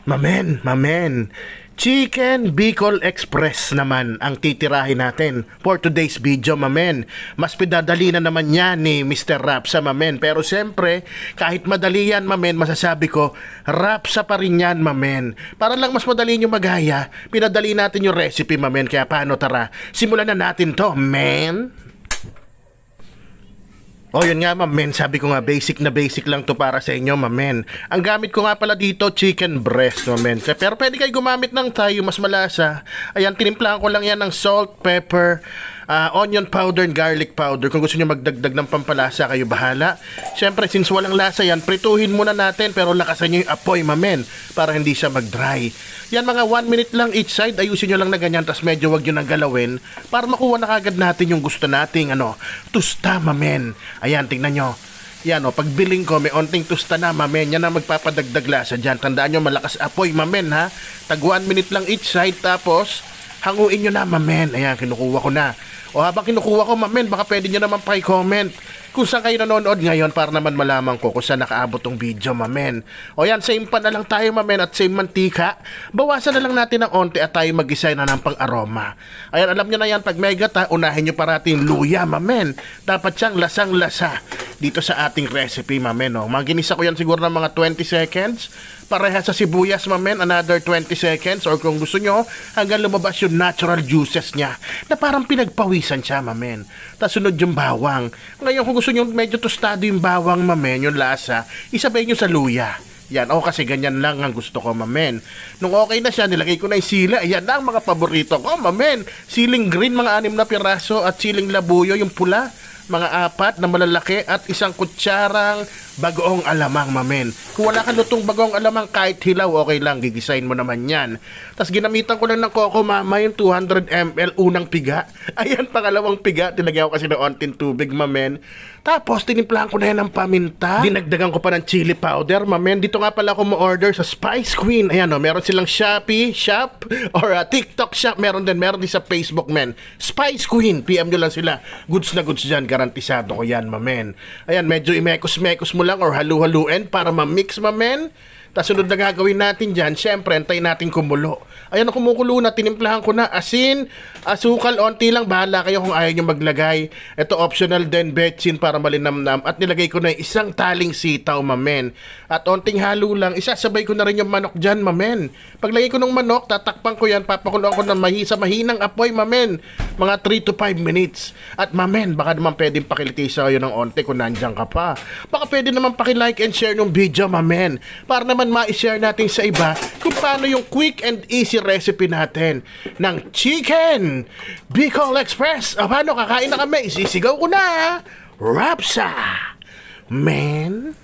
Mamen. Chicken Bicol Express naman ang titirahin natin for today's video, mamen. Mas pinadali na naman yan ni Mr. Rapsa, mamen. Pero siyempre, kahit madali yan, mamen, masasabi ko, Rapsa pa rin yan, mamen. Para lang mas madali nyo magaya, pinadali natin yung recipe, mamen. Kaya paano, tara, simulan na natin to, men. Oh, yun nga, mamen. Sabi ko nga, basic na basic lang to para sa inyo, mamen. Ang gamit ko nga pala dito, chicken breast, mamen. Pero pwede kayo gumamit ng tayo, mas malasa. Ayan, tinimplahan ko lang yan ng salt, pepper, onion powder and garlic powder. Kung gusto nyo magdagdag ng pampalasa, kayo bahala. Siyempre, since walang lasa yan, prituhin muna natin, pero lakasan nyo yung apoy, mamen, para hindi siya mag-dry. Yan, mga 1 minute lang each side. Ayusin nyo lang na ganyan, tas medyo wag nyo nang galawin para makuha na kagad natin yung gusto nating, tusta, mamen. Ayan, tingnan nyo. Yan, pagbiling ko, may onting tusta na, mamen. Yan ang magpapadagdag lasa dyan. Tandaan nyo, malakas apoy, mamen, ha. Tag 1 minute lang each side, tapos hanguin nyo na, mamen. Ayan, kinukuha ko na. O habang kinukuha ko, mamen, baka pwede nyo naman pa-comment kung saan kayo nanonood ngayon para naman malaman ko kung saan nakaabot tong video, mamen. O yan, same pan na lang tayo, mamen, at same mantika. Bawasan na lang natin ng onti at tayo mag-isa na ng pang-aroma. Ayan, alam nyo na yan, pag may gata, unahin nyo parating luya, mamen. Dapat siyang lasang-lasa dito sa ating recipe, mamen. Maginisa ko yan siguro ng mga 20 seconds. Pareha sa sibuyas, mamen, another 20 seconds. Or kung gusto nyo, hanggang lumabas yung natural juices niya na parang pinagpawisan siya, mamen. Tapos sunod yung bawang. Ngayon, kung gusto nyo medyo tostado yung bawang, mamen, yung lasa, isabay nyo sa luya. Yan, kasi ganyan lang ang gusto ko, mamen. Nung okay na siya, nilagay ko na yung sila. Ayan na ang mga paborito ko, mamen. Siling green, mga 6 na piraso, at siling labuyo, yung pula, mga 4 na malalaki, at isang kutsarang bagoong alamang, mamen. Kung wala ka lutong bagoong alamang, kahit hilaw, okay lang, gigisahin mo naman yan. Tapos ginamitan ko lang ng coco mama yung 200 ml unang piga. Ayan, pangalawang piga, tinagyan ko kasi ng onting tubig, mamen. Tapos tinimplahan ko na yan ng paminta. Dinagdagan ko pa ng chili powder, mamen. Dito nga pala ako mo-order sa Spice Queen. Ayan, meron silang Shopee shop or TikTok shop. Meron din sa Facebook, men. Spice Queen, PM nyo lang sila. Goods na goods dyan, garantisado ko yan, mamen. Ayan, medyo imekos-mekos mo lang or halu-haluin para ma-mix, mamen. Tapos sunod na gagawin natin dyan, syempre, antayin natin kumulo. Ayan, kumukulo na, tinimplahan ko na asin, asukal, onti lang, bahala kayo kung ayaw nyo maglagay. Ito optional din, betsin para malinamnam. At nilagay ko na isang taling sitaw, mamen. At onting halo lang, isasabay ko na rin yung manok dyan, mamen. Paglagay ko ng manok, tatakpan ko yan, papakuluan ko ng mahinang apoy, mamen. Mga 3 to 5 minutes. At mamen, baka naman pwedeng pakilitisa kayo ng onti kung nandiyan ka pa. Baka pwede naman pakilike and share ng video, mamen. Para naman ma-share natin sa iba kung paano yung quick and easy recipe natin ng Chicken Bicol Express. Paano, kakain na kami, isisigaw ko na, Rapsa, man.